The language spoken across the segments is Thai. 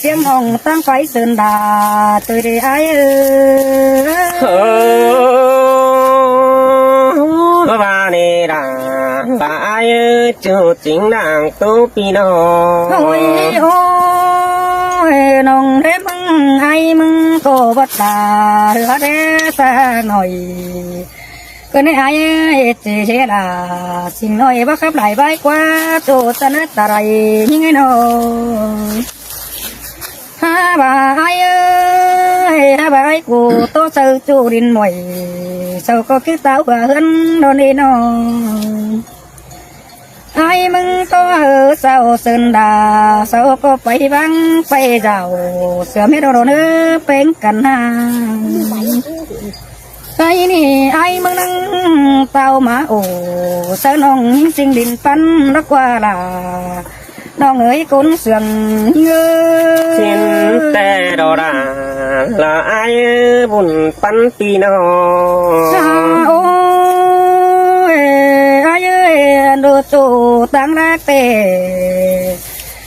tiếng hồng tăng phải sơn đà tôi để ai bà nè đàng bà ai chủ chính đàng tu pino ôi ôi nồng đêm mừng ai mừng cô bắt ta hứa đế xa ngồi cái này ai chỉ là xin nói bác khắp lại vai qua chỗ ta nói ta đây những cái nào ha bà ai ơi ha bà ai của tôi sâu chủ đình mồi sao có cái táo và hơn đó đi nó ai mừng tôi ở sao sơn đà sao có phải vắng phải giàu sửa mấy đồ nữa bên cạnh hàng cái này ai mừng nắng tao mà ồ sao nông sinh đình phân nó qua là nó ơi cún sườn như xin tè đồ đà là ai buồn bắn pino ôi ai ơi đồ chủ tăng ra tề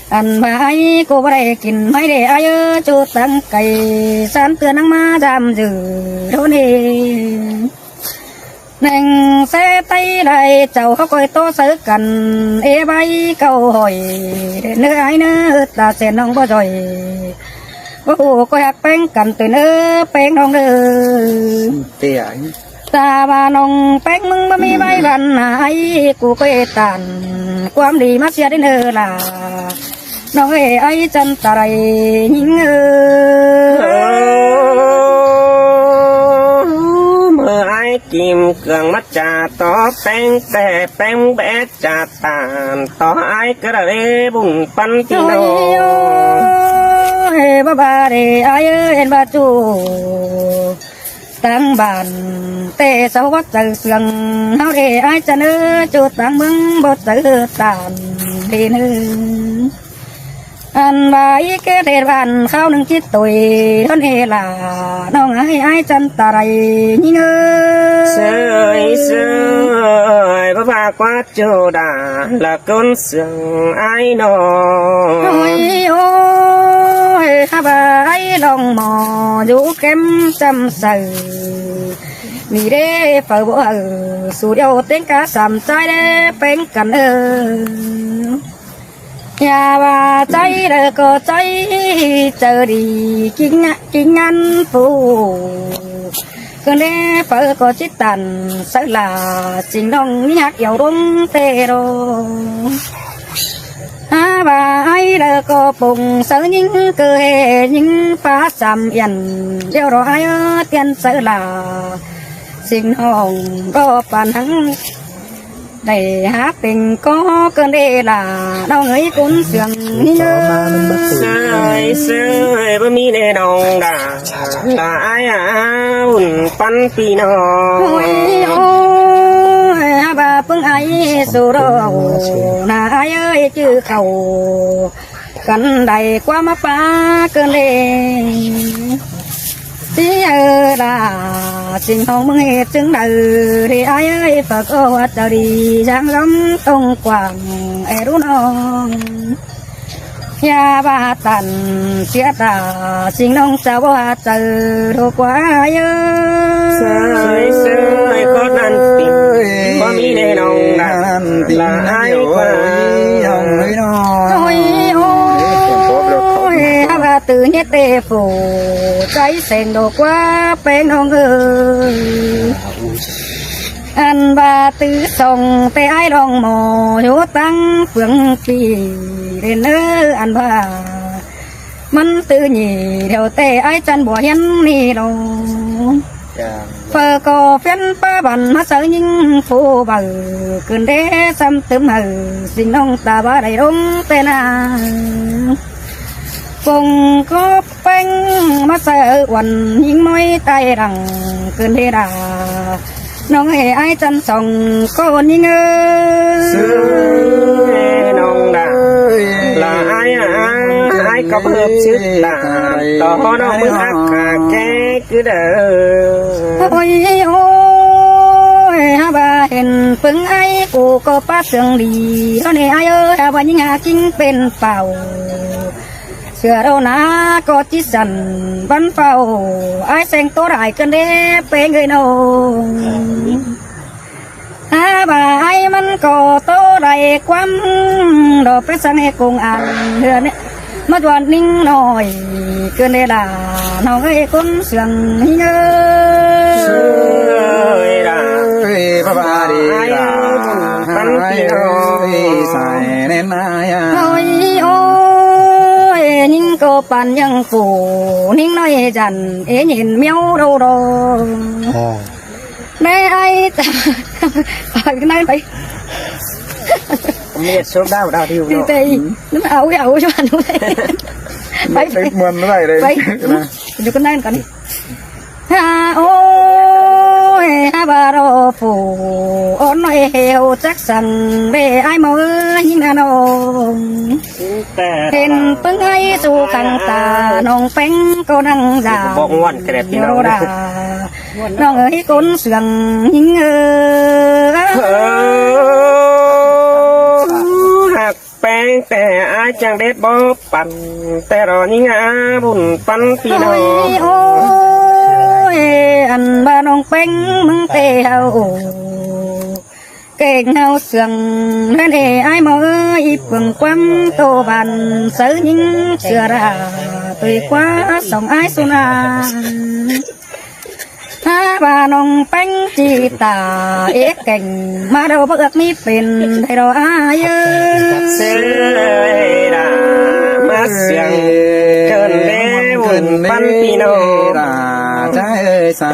ăn mà ai cô bà đây kín mấy để ai ơi chủ tăng cày san tưa nắng má giảm dữ đâu nè nàng xe tay lại chầu khóc coi to sớ cần ê bay câu hỏi nơi ai nữa ta sẽ nông bao rồi cô coi hạt bánh cần từ nơi bánh nông nữa ta bà nông bánh mừng mà mi bay gần ai cô coi tàn quam đi mắt xe đến nơi là nói ai chân ta đây nhìn ai kim cường mắt trà to beng tè beng bé trà tàn to ai cứ để bùng bắn pino bà bà để ai ơi bà chủ tăng bàn tê sáu bắt từ sườn hao để ai chân ơi chủ tăng mừng bớt từ tàn đi nữa anh bài cái đề bàn khao nâng chiếc tuổi hơn hè là nông ai chân ta đây như sơi sơi bà qua chỗ đà là con sườn ai nó ôi ôi ha bà ai lòng mò dù kém chăm sờ mi đê phở bộ su đeo tiếng cá sầm trái đê bên cạnh nhà bà cháy đời có cháy chờ đi kinh ăn phụ cứ nè phở có chít tàn sợ là chính đông nhạc dầu đúng tê rồi bà ai đời có bùng sợ những cơ hệ những phá sầm yên đeo rồi ai tiền sợ là xin hồng có bàn thắng để hát tình có cơn đê là đau người cuốn sườn sơi sơi bơ mi nè đồng đà là ai buồn bắn pino ôi ôi bà phương ai số đâu là ai ơi chứ khẩu cần đầy qua má phá cơn đê tí là xin hồng mừng hết chứng đầu thì ai ơi phật ô chờ đi giang lắm tông quảng e đúng không nhà bà tần chia ta xin ông sao bà chờ đồ quá ai sơi sơi có nan tìm có mi nè đồng đà là ai qua ôi bà tự nhất tê phủ cháy sen đồ quá bên hông ơi anh bà tự sông tê ai lòng mò hữu tăng phương phi đến nơi anh bà mắn tự nhì theo tê ai chân bỏ hiến ni đâu phơ có phiên ba bàn hát sợ những phố bờ cơn đế xăm tấm hờ xin ông ta ba đầy đúng tên cùng có bánh mà sợ quần những mối tay rằng cơn đế đà nó nghe ai chân sòng con những nông đà là ai có hợp chứ là đó nó mới hát cả cái cứ đỡ ôi ôi bà hình phương ai của có bát sương đi nó này ai ơi bà những hà kinh bên phào เสือเราหนาก็จิสันบันเฝ้าไอ้แสงตัวได้กันเด้เป็นเงยนงหาบ่าไอ้มันก็โตได้ความดอกไปสังให้กงอันเดือนนี้มาจวนนิ่งหน่อยเกินได้ละน้องเอ้ยคนเสียงเงย พระบาดีปันปีโอยใส่เน้นนาย โอ้ยโอ้ยนิ่งก็ปันยังฟูนิ่งน้อยจันเอ็นเห็นเมียวโดโดได้ไอ้จะไปกันไหนไป เมียชอบดาวที่อยู่ đi เนาะ đi nó ảo cho anh luôn ไปเมือนอะไรเลย ไปดูกันได้กันฮาโอ้ยฮาบาโรฟูอ้อนน้อยเฮวจักสันเบไอหมอยิงนาโน แต่ เห็นปึ้งไอสู่ขังตาน้องเป็งก็นั่งด่า บอกงอนกระเด็บพี่น้อง ด่าน้องเอ้ยคนเสียงยิงหักแป้งแต่อาจังเด็ดบ่ปั่นแต่รอนี่งาบุญปันพี่น้อ โอ้ย ง โอ้ยอันบ้านน้องเป็งมึงเตะเอาเก่งเอาเสียงนั่นเองไอ้หมออีเพิ่งความโตบันเสือยิงเสือราตุยกว่าสองไอ้สุนาถ้าบ้านน้องเป็งจีตาเอ๊ะเก่งมาเราเบิกมีเป็นให้เราอายเสียดามาเสียงเกินเล่บุญปันพี่น้อง ใจใส่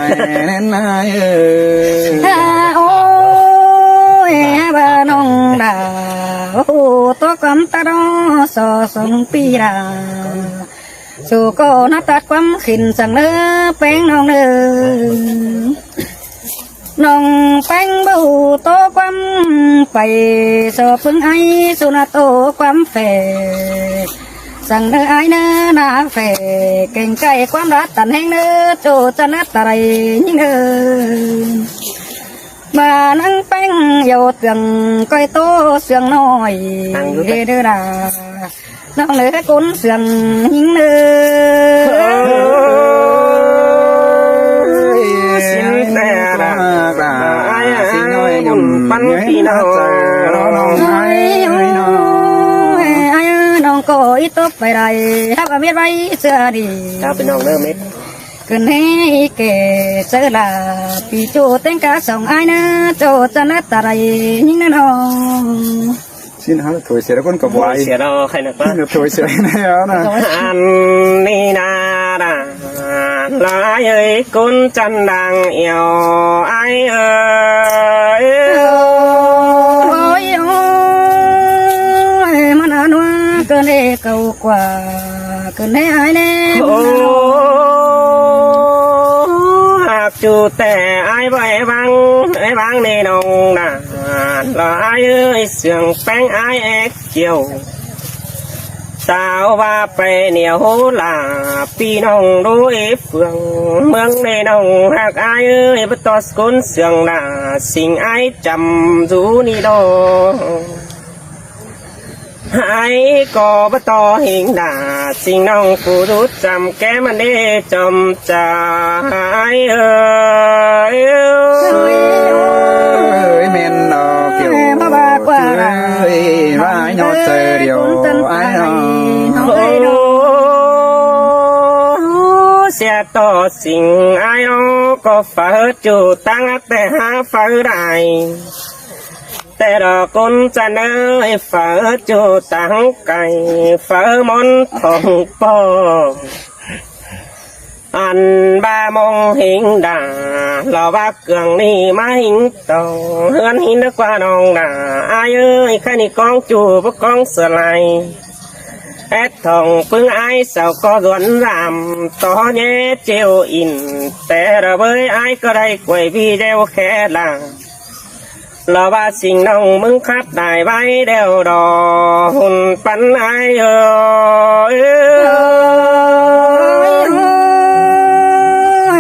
เน้นนาย โอ้ยบ้านน้องดาโอ้ตัวกำตาดอสอสองปีดาสู่ก็นับตัดความขินสั่งเนื้อแป้งน้องเนื้อน้องแป้งบูโตความไปสอบพึ่งไอสุนาโตความแฝสั่งเนื้อไอเนื้อหนาแฝเก่งใจความรักตันแห่งเนื้อโจจะนัดอะไรยิ่งเนื้อมานั่งแป้งโยเตียงก้อยโตเสียงน้อยเด้อดาน้องเหลือคนเสียงยิงเนื้อ สินแต่ละไอ้สิน้อยบุญปันพี่น้อง ไอ้น้องก็อีตบไปไรฮับเมียไรเสื้อดี ถ้าเป็นน้องเริ่มเม็ด ขึ้นให้แก่เสื้อลาปีโจเต้นกาสองไอ้นะโจจะนัดอะไรยิงน้อง ชิ้นหาถอยเสียแล้วคนกับวาย เสียเราใครนักบ้าง ถอยเสียแล้วนะ อันนี้นาดาลายเอ้ยกุนจันดังเอียวไอเอ้ย โอ้ยโอ้ยมันอันว่าเกินเก่ากว่าเกินไอ้เน่ โอ้หากจูแต่ไอ้ใบบังไอ้บังในนองนาลายเอ้ยเสียงแป้งไอ้เอ็กเกี่ยวสาวว่าไปเหนียวลาพี่น้องด้วยเฟืองเมืองในน้องหากอายเอ้ยบัตรสกุลเสียงหน้าสิ่งอายจำดูนี่ดอหายก็บัตรหิงหน้าสิ่งน้องผู้รู้จำแกมันได้จำใจเอ้ย เมนดอกเกี่ยวว่าหยอดเดียวไอ้น้อง เสียต่อสิ่งไอ้ก็ฝืนจูตั้งแต่หาฝืนได้แต่ดอกกุนจะเนยฝืนจูตั้งไก่ฝืนมนทองปออันบามองหิงด่าเราว่าเกลืองนี่มาหิงโตเฮือนหินกว่าน้องด่าอายเอ้ยแค่นี้กองจูบกองสลายแอดทองพึ่งไอ้สาวก็ล้วนรำต่อเย่เจียวอินแต่ระเบยไอ้ก็ได้กวยพี่เดียวแค่ละเราว่าสิ่งน้องมึงคัดได้ไว้เดียวดอหุ่นปันไอ้เอ้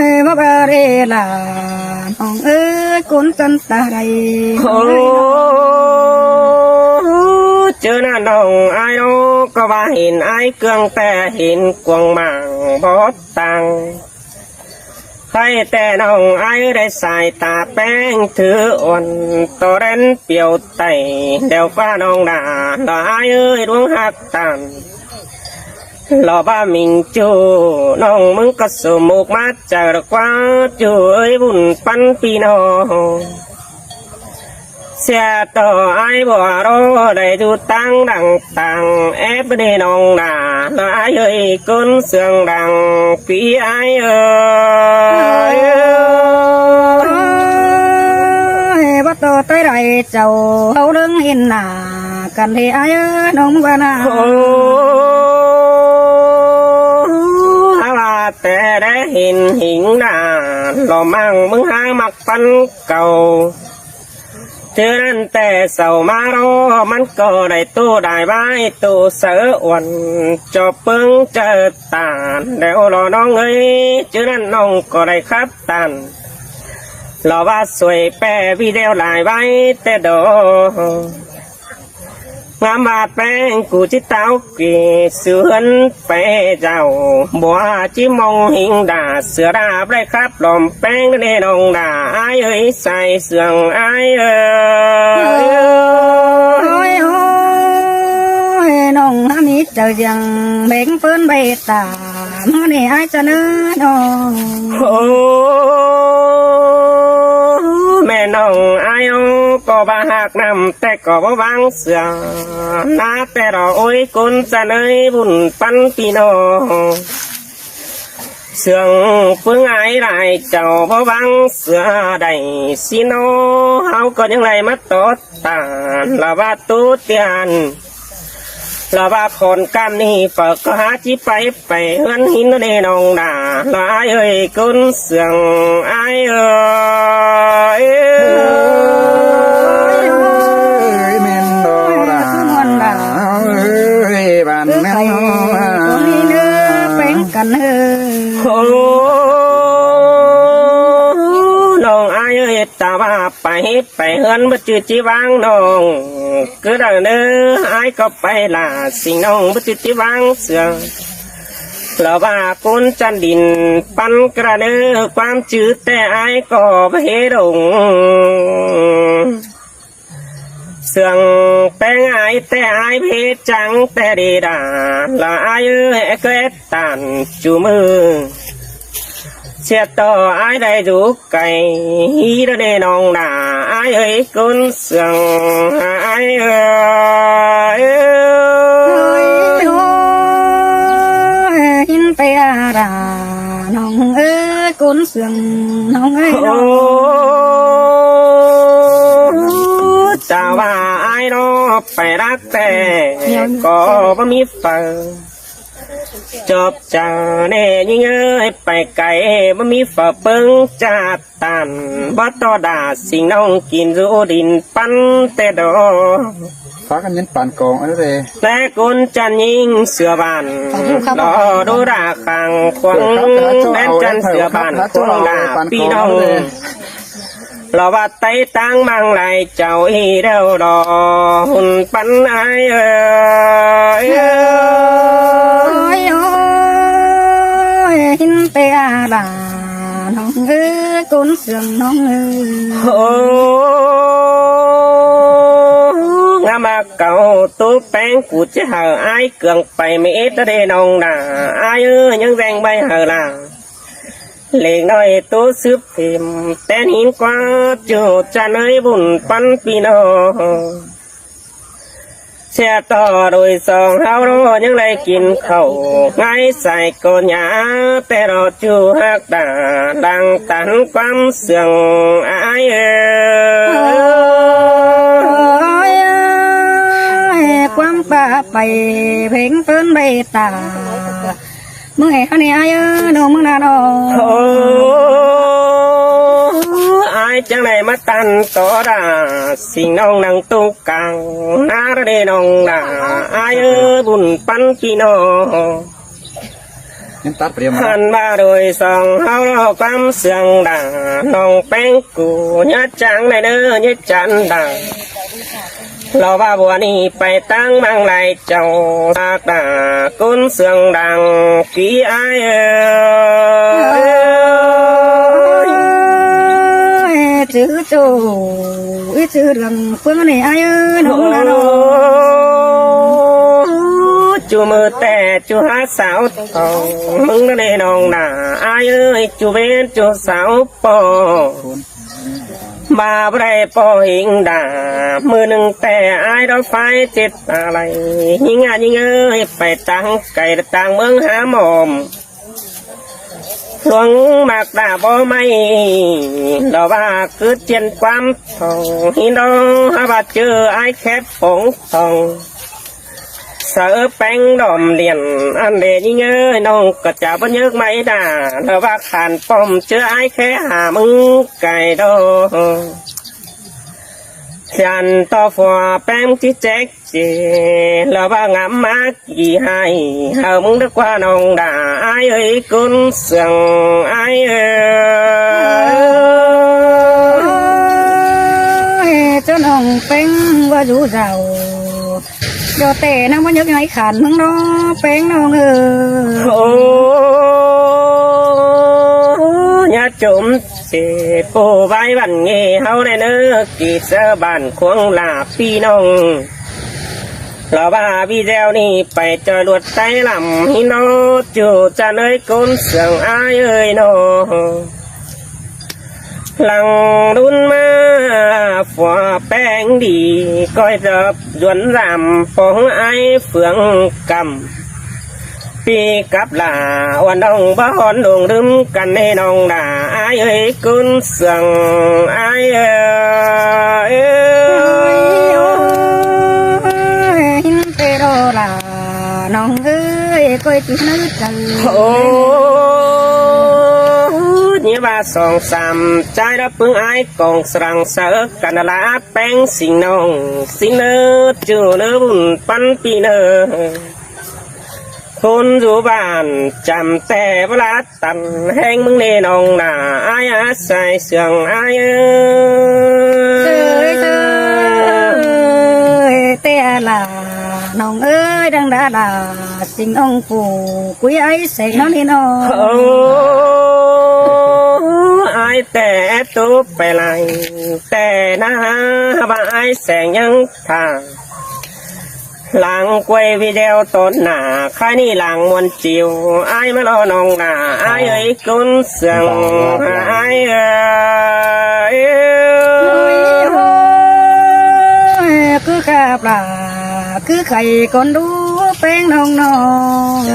ยบ่บาเรลาน้องเอ้ยคนจันตาไร โอ้เจอหน้าน้องไอ้ ก็ว่าเห็นไอ้เกืองแต่เห็นกวงมังบดตังใครแต่น้องไอ้ได้สายตาแป้งถืออ่อนตัวเรนเปียวไตเดี๋ยวฟ้าน้องด่าด่าไอ้เอ้ยดวงหักตันรอบ้ามิงจูน้องมึงก็สมุกมาเจอกว่าจูเอ้ยบุญปันปีน้องเสียต่อไอ้บ่รอได้จูตังดังตังเอฟได้น้องด่าแล้วไอ้เอ้ยก้นเสียงดังปีไอ้เอ้ยบ่ต่อใต้ไรเจ้าเอาเรื่องเห็นหน้ากันที่ไอ้น้องว่านาแต่ได้เห็นหิงหน้าหล่อมั่งมึงหามักปันเก่าเจอนั่นแต่เสามารอมันก็ได้ตู้ได้ใบตู้เสืออ่อนจบปึงเจอตาเดี๋ยวรอน้องเอ้ยเจอนั่นน้องก็ได้ครับตันรอว่าสวยแปรวิดีโอหลายใบแต่ดองามบาดแป้งกูจิตเต้ากีเสือนไปเจ้าบัวจิมองหิงด่าเสือดาบได้ครับลมแป้งได้นองด่าไอ้เอ้ยใส่เสืองไอ้เอ้ยน้องมีเจอยังเบ่งเปิ้นใบตาเมื่อนี่ไอ้จะเนื้อน้องแม่น้องไอ้ก็บาหักนำแต่ก็บ่วังเสือนาแต่รอโอ้ยกุนจะเนยบุญปันปีน้องเสืองเพิ่งไอ้ไรเจ้าบ่วังเสือได้สิโนเฮาก็ยังไรมาตดตาละว่าตูเตียนละว่าคนกันนี่ฝากก็หาจีไปเฮือนหินเดนองด่าละไอ้เอ้ยกุนเสืองไอ้เอ้ยบ้านแม่คนนี้เนื้อเป็นกันโอ้น้องไอ้เอ้ยตาว่าไปเฮือนบ่จืดจีวางน้องก็ได้เนื้อไอ้ก็ไปล่ะสิน้องบ่จืดจีวางเสือเราว่าคนจันดินปันกระเนื้อความจืดแต่ไอ้ก็บ่เฮดงเสืองแป้งไอ้แต่ไอ้เพชจังแต่ดีดาละไอ้เอ้ยเกิดตันจูมือเสียต่อไอ้ได้ดูไก่ฮีระเดนองด่าไอ้เอ้ยกุนเสืองไอ้เอ้ยหินไปอาราน้องเอ้ยกุนเสืองน้องเอ้ยน้องจะว่าไอ้น้อไปรักแต่ก็บ่มีฝังจบจาเน่ยิ่งเอ้ยไปไกลบ่มีฝาเปิงจัดตันบ่ต่อด่าสิ่งน้องกินรูดินปันแต่ดอฟ้ากันยันป่านกองอะไรเลยแต่คนจันยิงเสือบานรอดูด่าขังควงแม่จันเสือบานควงด่าพี่น้องเราว่าไต่ตั้งมังไหลเจ้าอีเดียวดอหุ่นปันไอเอ้ยหินเตอาดาน้องเอ้ยกุนเสืองน้องเอ้ยโอ้งามาเก่าตู้แป้งกูจะหาไอ้เกืองไปไม่เอ็ดได้น้องด่าไอ้เอ้ยยังแรงใบหาล่ะเล็กน้อยตู้ซึบพิมแต่หินกว่าจูจะเนยบุญปันปีน้องเสียต่อโดยสองเฮาโรยังไรกินข้าวไงใส่ก้นหยาแต่รอจูหักด่าดังตันความเสื่องไอ้เอ้ยความป่าไปเพ่งเปิ้นใบตาเมื่อไงเขาเนี่ยไอ้น้องมึงน่ะน้องไอ้จังไหนมาตันต่อด่าสิ่งน้องนั่งตุ้งกังนาเรน้องด่าไอ้บุญปันพี่น้องยันตัดเปรียบหันมาโดยสองเฮาเราความเสียงด่าน้องแป้งกูยัดจังในเด้อยัดจันด่า เราว่าบัวนี้ไปตั้งมังไหลเจ้าตากตากุนเสียงดังกี่ไอchữ chủ ít chữ lần phương này ai ơi không là đâu chú mơ tè chú hát sáo tàu mừng nó đây nòng nà ai ơi chú bên chú sáo bò bà đây bò hình đà mưa nâng tè ai đó phải chếtอะไรยิ่งอ่ะยิ่งเอ้ยไปตั้งไก่ตั้งเมืองหาหมอมหลวงมากด่าบ่ไม่ดอกว่าเกิดเจียนความทองฮินโดฮาบาเจอไอ้แคบผงทองเสือแป้งดอมเลียนอันเดยิ่งเอ้ยน้องก็จะบ่เยอะไม่ด่าดอกว่าขานป้อมเจอไอ้แค่หามึงไก่โดฉันต่อฝัวแป้งที่แจ๊กเจแล้วว่างามมากกี่ให้เฮามึงได้กว่าน้องด่าไอ้เอ้ยกุนเสียงไอ้เอ้ยcho nòng bén qua rủ rào cho tè nó mới nhớ ngày khản mừng đó bén nòng ơi โอ้ญาจุ่มเจปูไว้บันเงเฮาได้เนื้อกีเสบ้านควงลาพี่น้องเราบ้าพี่แจวนี่ไปเจอลวดไตลำฮิโนจูจะเนยกุนเสียงอายเอ้ยโนหลังรุ่นมาฝัวแป้งดีก้อยเติบยวนรำฟองไอเฟืองกำปีกับลาวันดองบ้านดงดึมกันให้น้องด่าอายเอ้ยกุนเสียงอายเอ้ยlà nòng ơi coi chú nó cần โอ้ยี่ว่าสองสามใจรับปึงไอ้กองสรังเสอกันละแป้งสิงน้องสิเนอจูเนอบุญปันปีเนอคนอยู่บ้านจำแต่เวลาตันแห้งมึงเนน้องหน้าไอ้อาใส่เสียงไอ้tè là nòng ơi đang đã là sinh ông phù quý ấy sẽ nó đi nó aiแต่ตุ๊บไปไหลแต่นะว่าไอ้แสงยังทางหลังกวยวิเดียวต้นหนาใครนี่หลังมวนจิวไอ้มารอนองหนาไอ้เอ้ยกุนเสียงไอ้เอ้ยcứ khạp là cứ khầy con đú bén nòng nòng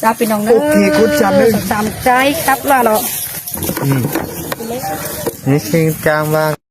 đã bị nòng nữa sắm trái khắp là lọ นี่คือการวาง